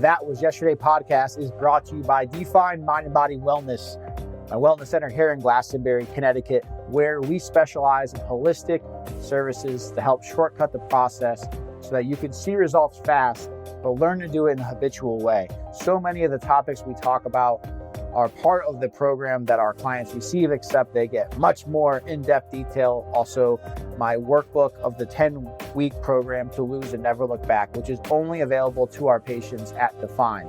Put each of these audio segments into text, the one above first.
That Was Yesterday podcast is brought to you by Define Mind and Body Wellness, my wellness center here in Glastonbury, Connecticut, where we specialize in holistic services to help shortcut the process so that you can see results fast, but learn to do it in a habitual way. So many of the topics we talk about are part of the program that our clients receive, except they get much more in-depth detail. Also, my workbook of the 10-week program to lose and never look back, which is only available to our patients at Define.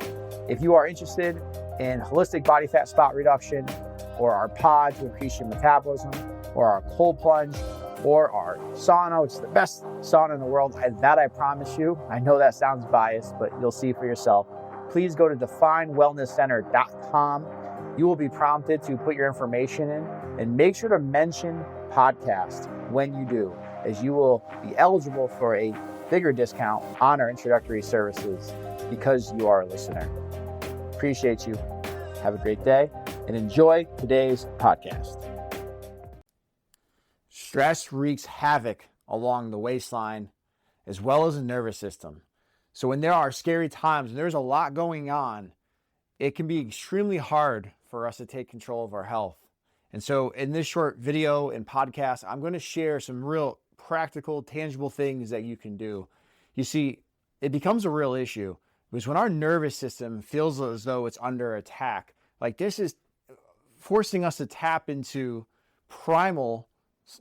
If you are interested in holistic body fat spot reduction, or our pod to increase your metabolism, or our cold plunge, or our sauna, which is the best sauna in the world, that I promise you. I know that sounds biased, but you'll see for yourself. Please go to definewellnesscenter.com. You will be prompted to put your information in, and make sure to mention podcast when you do, as you will be eligible for a bigger discount on our introductory services because you are a listener. Appreciate you. Have a great day and enjoy today's podcast. Stress wreaks havoc along the waistline as well as the nervous system. So when there are scary times and there's a lot going on, it can be extremely hard for us to take control of our health. And so in this short video and podcast, I'm going to share some real practical, tangible things that you can do. You see, it becomes a real issue because when our nervous system feels as though it's under attack, like this is forcing us to tap into primal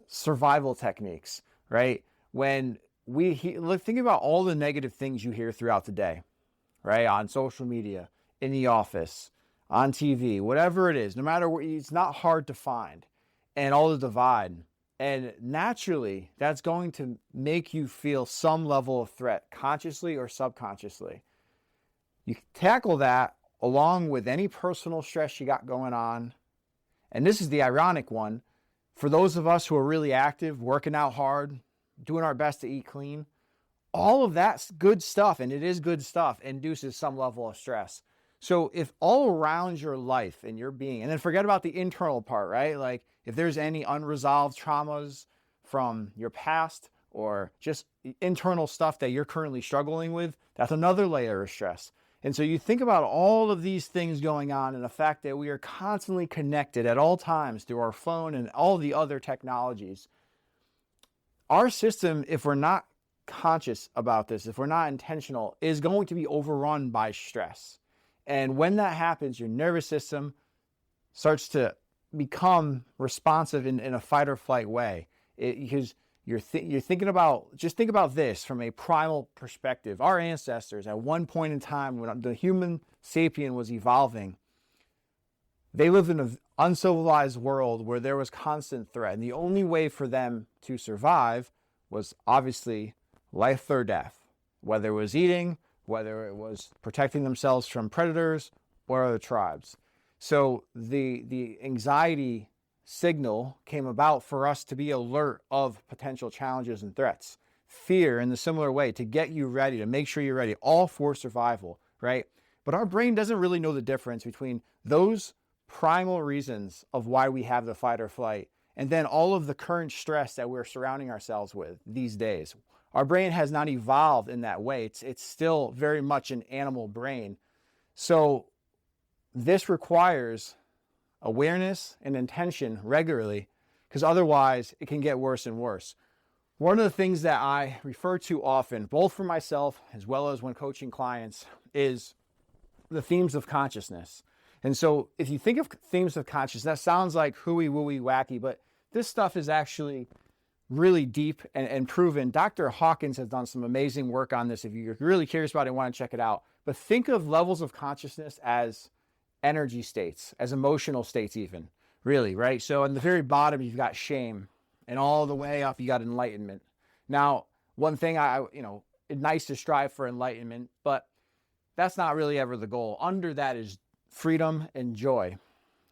survival techniques, right? When think about all the negative things you hear throughout the day, right? On social media, in the office, on TV, whatever it is, no matter what, it's not hard to find, and all the divide. And naturally, that's going to make you feel some level of threat, consciously or subconsciously. You tackle that along with any personal stress you got going on. And this is the ironic one. For those of us who are really active, working out hard, doing our best to eat clean, all of that's good stuff, and it is good stuff, induces some level of stress. So if all around your life and your being, and then forget about the internal part, right? Like if there's any unresolved traumas from your past or just internal stuff that you're currently struggling with, that's another layer of stress. And so you think about all of these things going on and the fact that we are constantly connected at all times through our phone and all the other technologies. Our system, if we're not conscious about this, if we're not intentional, is going to be overrun by stress. And when that happens, your nervous system starts to become responsive in a fight or flight way. Because you're thinking about, just think about this from a primal perspective. Our ancestors, at one point in time when the human sapien was evolving, they lived in an uncivilized world where there was constant threat. And the only way for them to survive was obviously life or death, whether it was eating, whether it was protecting themselves from predators or other tribes. So the anxiety signal came about for us to be alert of potential challenges and threats. Fear in the similar way, to get you ready, to make sure you're ready, all for survival, right? But our brain doesn't really know the difference between those primal reasons of why we have the fight or flight and then all of the current stress that we're surrounding ourselves with these days. Our brain has not evolved in that way. It's still very much an animal brain. So this requires awareness and intention regularly, because otherwise it can get worse and worse. One of the things that I refer to often, both for myself as well as when coaching clients, is the themes of consciousness. And so if you think of themes of consciousness, that sounds like hooey, wooey, wacky, but this stuff is actually really deep and proven. Dr. Hawkins has done some amazing work on this. If you're really curious about it, want to check it out. But think of levels of consciousness as energy states, as emotional states even, really, right? So on the very bottom, you've got shame, and all the way up, you got enlightenment. Now, one thing it's nice to strive for enlightenment, but that's not really ever the goal. Under that is freedom and joy,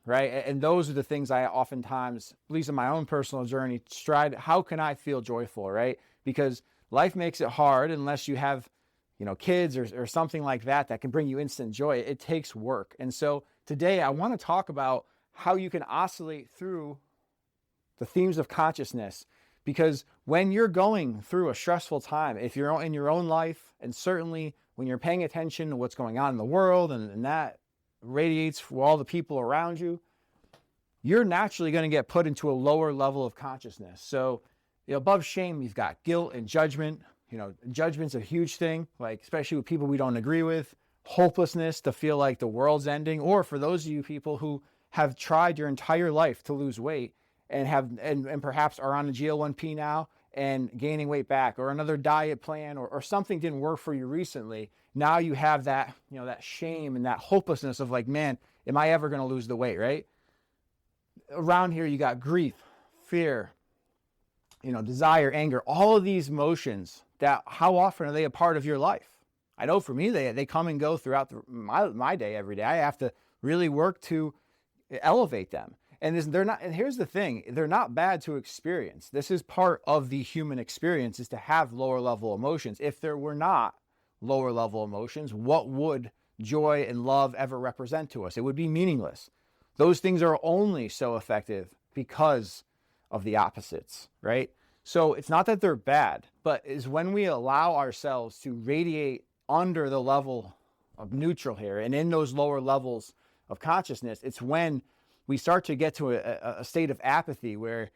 right? And those are the things I oftentimes, at least in my own personal journey, strive. How can I feel joyful, right? Because life makes it hard unless you have, kids or something like that can bring you instant joy. It takes work. And so today I want to talk about how you can oscillate through the themes of consciousness. Because when you're going through a stressful time, if you're in your own life, and certainly when you're paying attention to what's going on in the world and that radiates for all the people around you, you're naturally going to get put into a lower level of consciousness. So above shame, you've got guilt and judgment. Judgment's a huge thing, like especially with people we don't agree with. Hopelessness, to feel like the world's ending. Or for those of you people who have tried your entire life to lose weight and perhaps are on a GL1P now and gaining weight back, or another diet plan, or something didn't work for you recently. Now you have that, that shame and that hopelessness of like, man, am I ever going to lose the weight, right? Around here, you got grief, fear, desire, anger, all of these emotions that how often are they a part of your life? I know for me, they come and go throughout my day every day. I have to really work to elevate them. And here's the thing, they're not bad to experience. This is part of the human experience, is to have lower level emotions. If there were not lower level emotions, what would joy and love ever represent to us? It would be meaningless. Those things are only so effective because of the opposites, right? So it's not that they're bad, but is when we allow ourselves to radiate under the level of neutral here and in those lower levels of consciousness, it's when we start to get to a state of apathy where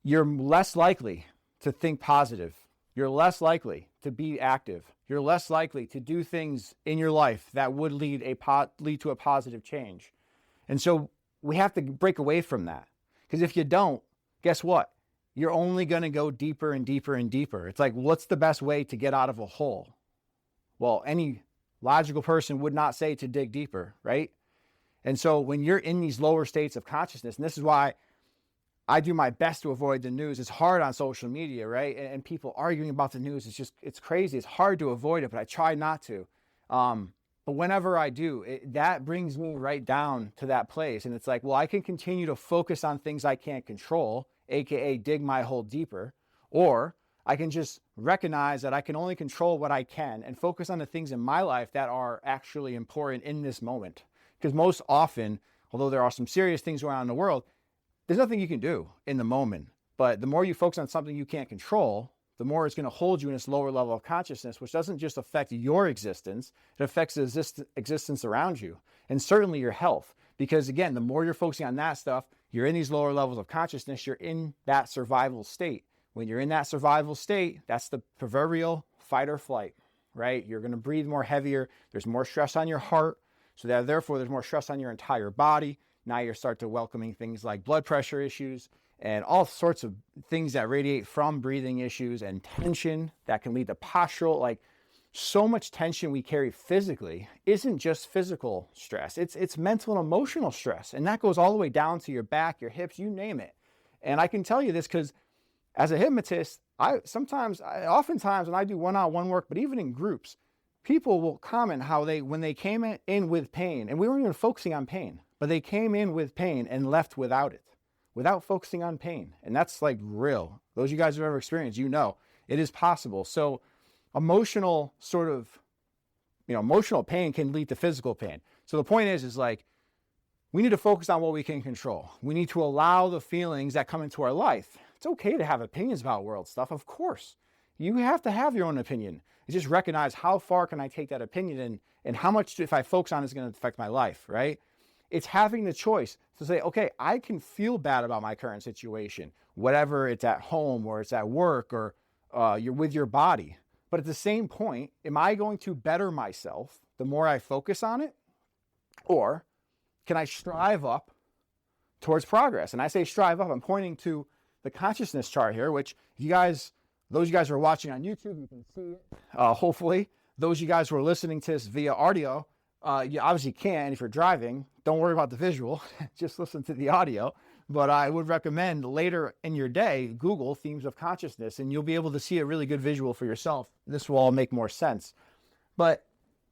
you're less likely to think positive. You're less likely to be active. You're less likely to do things in your life that would lead to a positive change. And so we have to break away from that. Because if you don't, guess what? You're only going to go deeper and deeper and deeper. It's like, what's the best way to get out of a hole? Well, any logical person would not say to dig deeper, right? And so when you're in these lower states of consciousness, and this is why I do my best to avoid the news. It's hard on social media, right? And people arguing about the news, it's crazy. It's hard to avoid it, but I try not to. But whenever I do, that brings me right down to that place. And it's like, well, I can continue to focus on things I can't control, AKA dig my hole deeper, or I can just recognize that I can only control what I can and focus on the things in my life that are actually important in this moment. Because most often, although there are some serious things going on in the world, there's nothing you can do in the moment. But the more you focus on something you can't control, the more it's going to hold you in this lower level of consciousness, which doesn't just affect your existence, it affects the existence around you, and certainly your health. Because again, the more you're focusing on that stuff, you're in these lower levels of consciousness, you're in that survival state. When you're in that survival state, that's the proverbial fight or flight, right? You're going to breathe more heavier. There's more stress on your heart. So therefore, there's more stress on your entire body. Now you start to welcoming things like blood pressure issues and all sorts of things that radiate from breathing issues and tension that can lead to postural. Like, so much tension we carry physically isn't just physical stress. It's mental and emotional stress. And that goes all the way down to your back, your hips, you name it. And I can tell you this because as a hypnotist, oftentimes when I do one-on-one work, but even in groups, people will comment how when they came in with pain, and we weren't even focusing on pain, but they came in with pain and left without it, without focusing on pain. And that's like real. Those of you guys who have ever experienced, it is possible. So emotional pain can lead to physical pain. So the point is like, we need to focus on what we can control. We need to allow the feelings that come into our life. It's okay to have opinions about world stuff, of course. You have to have your own opinion. You just recognize how far can I take that opinion and how much, if I focus on it, is going to affect my life, right? It's having the choice to say, okay, I can feel bad about my current situation, whatever it's at home or it's at work or you're with your body. But at the same point, am I going to better myself the more I focus on it? Or can I strive up towards progress? And I say strive up, I'm pointing to the consciousness chart here, which those of you guys who are watching on YouTube, you can see it, hopefully. Those of you guys who are listening to this via audio, you obviously can. If you're driving, don't worry about the visual, just listen to the audio. But I would recommend later in your day, Google themes of consciousness, and you'll be able to see a really good visual for yourself. This will all make more sense. But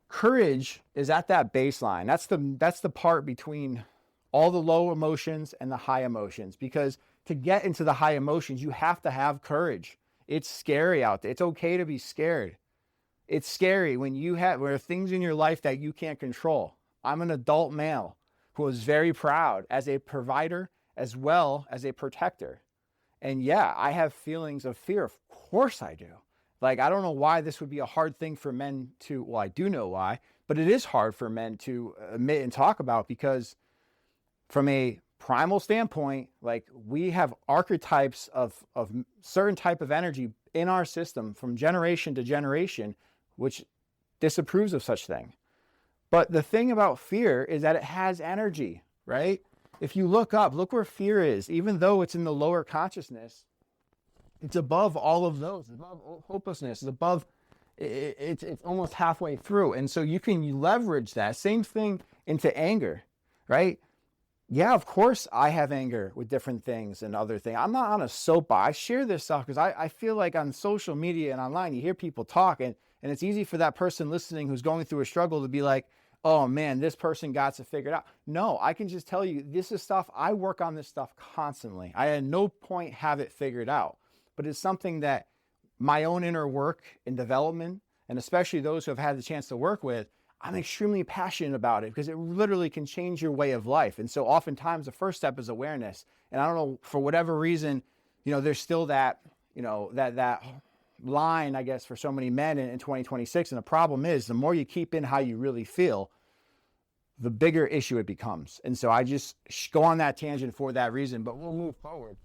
courage is at that baseline. That's the part between all the low emotions and the high emotions. Because to get into the high emotions, you have to have courage. It's scary out there. It's okay to be scared. It's scary when there are things in your life that you can't control. I'm an adult male who is very proud as a provider as well as a protector. And yeah, I have feelings of fear. Of course I do. Like, I don't know why this would be a hard thing for men to, well, I do know why, but it is hard for men to admit and talk about, because from a primal standpoint, like, we have archetypes of certain type of energy in our system from generation to generation, which disapproves of such thing. But the thing about fear is that it has energy, right? If you look where fear is, even though it's in the lower consciousness, it's above all of those. It's above hopelessness. It's above, it's almost halfway through. And so you can leverage that same thing into anger, right? Yeah, of course I have anger with different things and other things. I'm not on a soapbox. I share this stuff because I feel like on social media and online, you hear people talk, and it's easy for that person listening who's going through a struggle to be like, oh man, this person got it figured out. No, I can just tell you, this is stuff, I work on this stuff constantly. I at no point have it figured out, but it's something that my own inner work and development, and especially those who have had the chance to work with, I'm extremely passionate about it, because it literally can change your way of life. And so oftentimes the first step is awareness. And I don't know, for whatever reason, there's still that, that line, I guess, for so many men in 2026. And the problem is, the more you keep in how you really feel, the bigger issue it becomes. And so I just go on that tangent for that reason, but we'll move forward.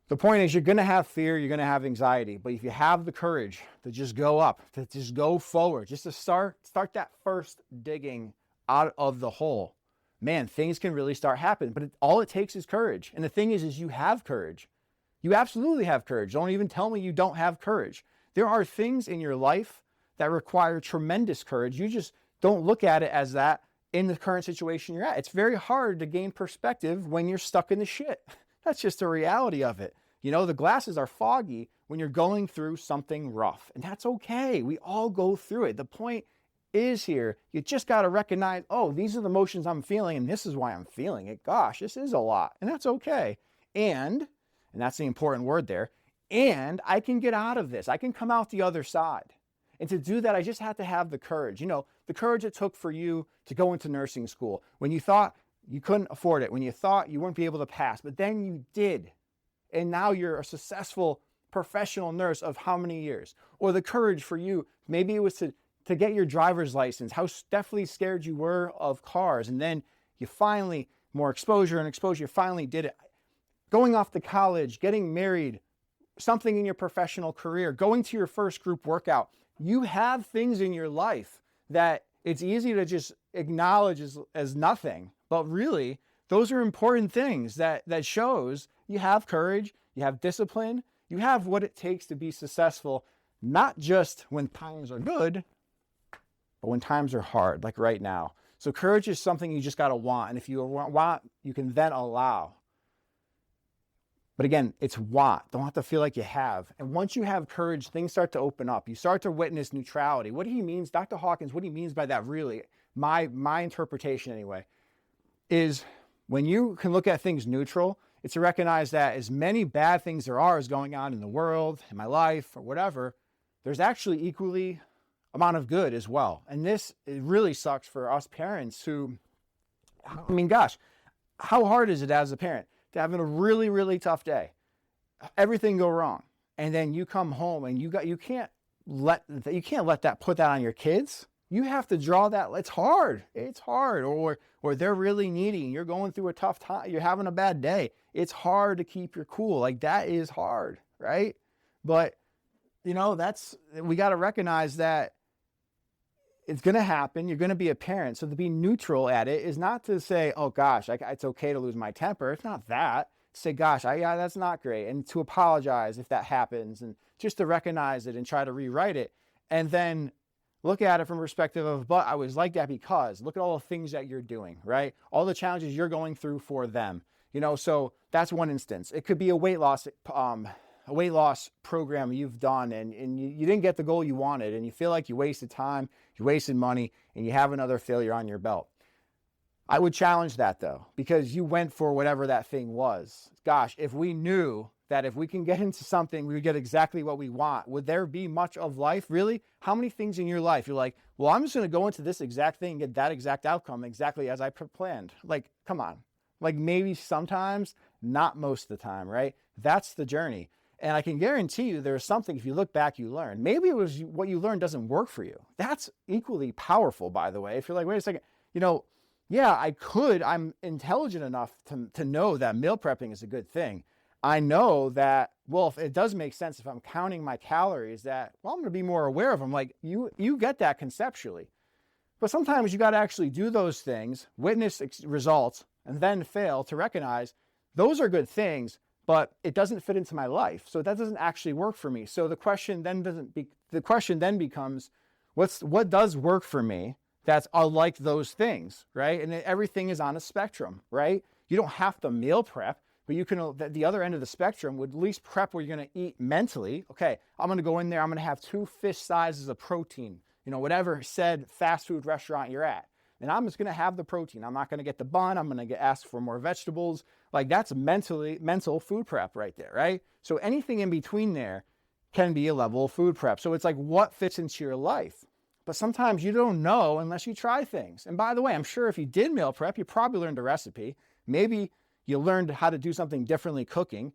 The point is, you're going to have fear, you're going to have anxiety, but if you have the courage to just go up, to just go forward, just to start that first digging out of the hole, man, things can really start happening. But all it takes is courage. And the thing is you have courage. You absolutely have courage. Don't even tell me you don't have courage. There are things in your life that require tremendous courage. You just don't look at it as that in the current situation you're at. It's very hard to gain perspective when you're stuck in the shit. That's just the reality of it. The glasses are foggy when you're going through something rough, and that's okay. We all go through it. The point is here, you just got to recognize, oh, these are the emotions I'm feeling, and this is why I'm feeling it. Gosh, this is a lot, and that's okay. And that's the important word there, and I can get out of this. I can come out the other side. And to do that, I just have to have the courage. The courage it took for you to go into nursing school when you thought you couldn't afford it, when you thought you wouldn't be able to pass, but then you did. And now you're a successful professional nurse of how many years? Or the courage for you, maybe it was to get your driver's license, how deathly scared you were of cars. And then you finally, more exposure, you finally did it. Going off to college, getting married, something in your professional career, going to your first group workout. You have things in your life that it's easy to just acknowledge as nothing. But really, those are important things that shows you have courage, you have discipline, you have what it takes to be successful, not just when times are good, but when times are hard, like right now. So courage is something you just got to want. And if you want, you can then allow. But again, it's want. Don't have to feel like you have. And once you have courage, things start to open up. You start to witness neutrality. What he means, Dr. Hawkins, what he means by that, really, my interpretation anyway, is when you can look at things neutral, it's to recognize that as many bad things there are as going on in the world, in my life, or whatever, there's actually equally amount of good as well. And it really sucks for us parents who, gosh, how hard is it as a parent to having a really, really tough day, everything go wrong, and then you come home and you can't let that put that on your kids. You have to draw that. It's hard. Or they're really needy and you're going through a tough time. You're having a bad day. It's hard to keep your cool. Like, that is hard, right? But, we got to recognize that it's going to happen. You're going to be a parent. So to be neutral at it is not to say, oh gosh, it's okay to lose my temper. It's not that. To say, gosh, that's not great. And to apologize if that happens, and just to recognize it and try to rewrite it. And then look at it from a perspective of, but I was like that because look at all the things that you're doing, right? All the challenges you're going through for them, so that's one instance. It could be a weight loss program you've done, and you didn't get the goal you wanted, and you feel like you wasted time, you wasted money, and you have another failure on your belt. I would challenge that though, because you went for whatever that thing was. Gosh, if we knew that if we can get into something, we would get exactly what we want, would there be much of life? Really? How many things in your life you're like, well, I'm just going to go into this exact thing and get that exact outcome exactly as I planned? Like, come on. Like, maybe sometimes, not most of the time, right? That's the journey. And I can guarantee you there's something, if you look back, you learn. Maybe it was what you learned doesn't work for you. That's equally powerful, by the way. If you're like, wait a second, yeah, I'm intelligent enough to know that meal prepping is a good thing. I know that, well, if it does make sense if I'm counting my calories, that, well, I'm going to be more aware of them. Like you get that conceptually. But sometimes you got to actually do those things, witness results, and then fail to recognize those are good things, but it doesn't fit into my life. So that doesn't actually work for me. So the question then becomes, what does work for me that's unlike those things, right? And everything is on a spectrum, right? You don't have to meal prep, but you can, the other end of the spectrum would at least prep where you're going to eat mentally. Okay, I'm going to go in there, I'm going to have 2 fish sizes of protein, whatever said fast food restaurant you're at. And I'm just going to have the protein. I'm not going to get the bun. I'm going to ask for more vegetables. Like that's mental food prep right there, right? So anything in between there can be a level of food prep. So it's like what fits into your life. But sometimes you don't know unless you try things. And by the way, I'm sure if you did meal prep, you probably learned a recipe. Maybe you learned how to do something differently cooking.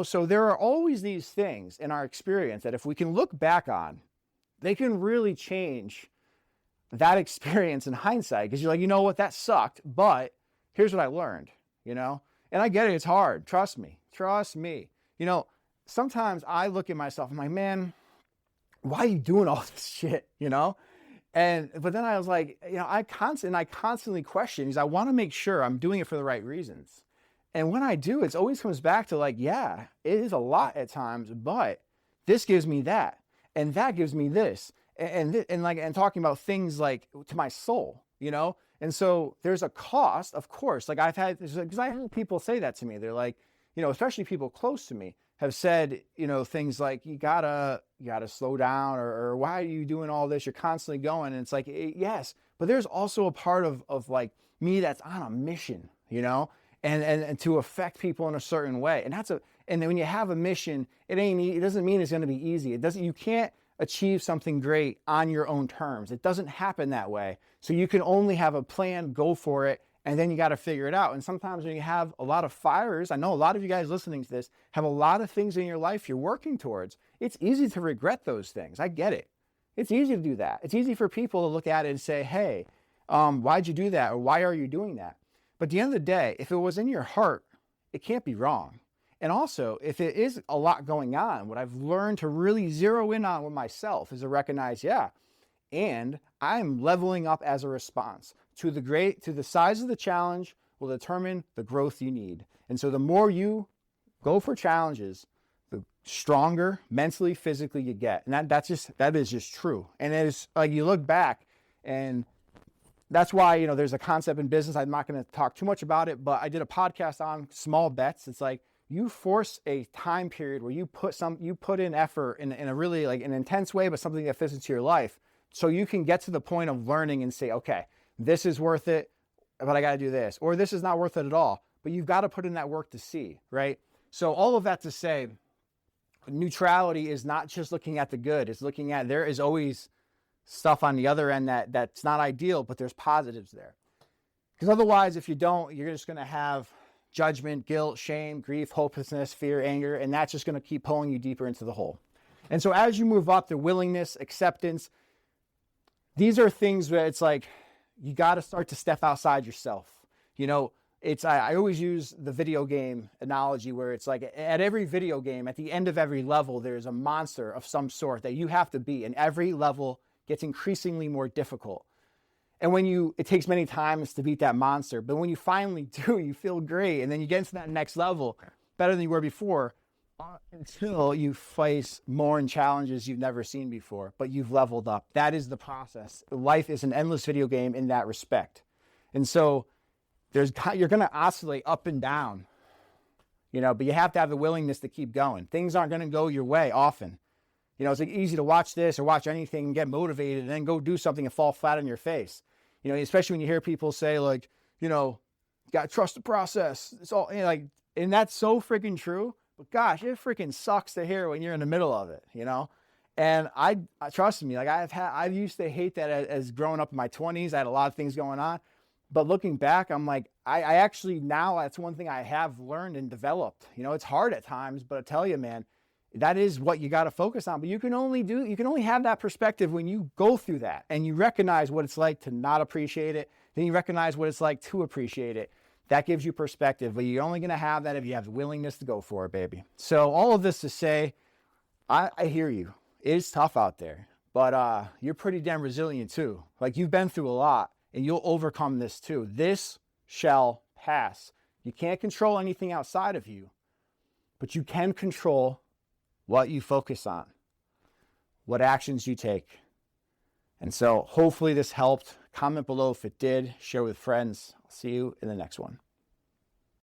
So there are always these things in our experience that if we can look back on, they can really change that experience in hindsight, because you're like, you know what, that sucked, but here's what I learned, and I get it, it's hard. Trust me. Sometimes I look at myself, I'm like, man, why are you doing all this shit, but then I was like, I constantly question, because I want to make sure I'm doing it for the right reasons. And when I do, it always comes back to like, yeah, it is a lot at times, but this gives me that, and that gives me this. And talking about things like to my soul, and so there's a cost, of course. Like because I heard people say that to me. They're like, especially people close to me have said, things like you gotta slow down, or why are you doing all this? You're constantly going, and it's like yes, but there's also a part of like me that's on a mission, and to affect people in a certain way, and then when you have a mission, it doesn't mean it's going to be easy. You can't achieve something great on your own terms. It doesn't happen that way. So you can only have a plan, go for it, and then you got to figure it out. And sometimes when you have a lot of fires, I know a lot of you guys listening to this have a lot of things in your life you're working towards. It's easy to regret those things. I get it. It's easy to do that. It's easy for people to look at it and say, hey, why'd you do that? Or why are you doing that? But at the end of the day, if it was in your heart, it can't be wrong. And also, if it is a lot going on, what I've learned to really zero in on with myself is to recognize, yeah, and I'm leveling up as a response to the size of the challenge will determine the growth you need. And so the more you go for challenges, the stronger mentally, physically you get. And that is just true. And it is like you look back, and that's why, there's a concept in business. I'm not going to talk too much about it, but I did a podcast on small bets. It's like, you force a time period where you put in effort in a really like an intense way, but something that fits into your life. So you can get to the point of learning and say, okay, this is worth it, but I got to do this, or this is not worth it at all. But you've got to put in that work to see, right? So all of that to say, neutrality is not just looking at the good. It's looking at, there is always stuff on the other end that's not ideal, but there's positives there. Because otherwise, if you don't, you're just going to have judgment, guilt, shame, grief, hopelessness, fear, anger, and that's just going to keep pulling you deeper into the hole. And so as you move up to willingness, acceptance, these are things where it's like, you got to start to step outside yourself. I always use the video game analogy where it's like at every video game, at the end of every level, there's a monster of some sort that you have to beat, and every level gets increasingly more difficult. And it takes many times to beat that monster, but when you finally do, you feel great. And then you get into that next level better than you were before, until you face more and challenges you've never seen before, but you've leveled up. That is the process. Life is an endless video game in that respect. And so you're going to oscillate up and down, but you have to have the willingness to keep going. Things aren't going to go your way often. It's like easy to watch this or watch anything and get motivated and then go do something and fall flat on your face. Especially when you hear people say like, you got to trust the process. It's all and that's so freaking true. But gosh, it freaking sucks to hear when you're in the middle of it, And I trust me, like I used to hate that as growing up in my 20s. I had a lot of things going on. But looking back, I'm like, I actually now that's one thing I have learned and developed. It's hard at times, but I tell you, man, That is what you got to focus on. But you can only have that perspective when you go through that and you recognize what it's like to not appreciate it. Then you recognize what it's like to appreciate it. That gives you perspective, but you're only going to have that if you have the willingness to go for it, baby. So all of this to say, I hear you. It is tough out there, but you're pretty damn resilient too. Like, you've been through a lot and you'll overcome this too. This shall pass. You can't control anything outside of you, but you can control what you focus on, what actions you take. And so hopefully this helped. Comment below if it did. Share with friends. I'll see you in the next one.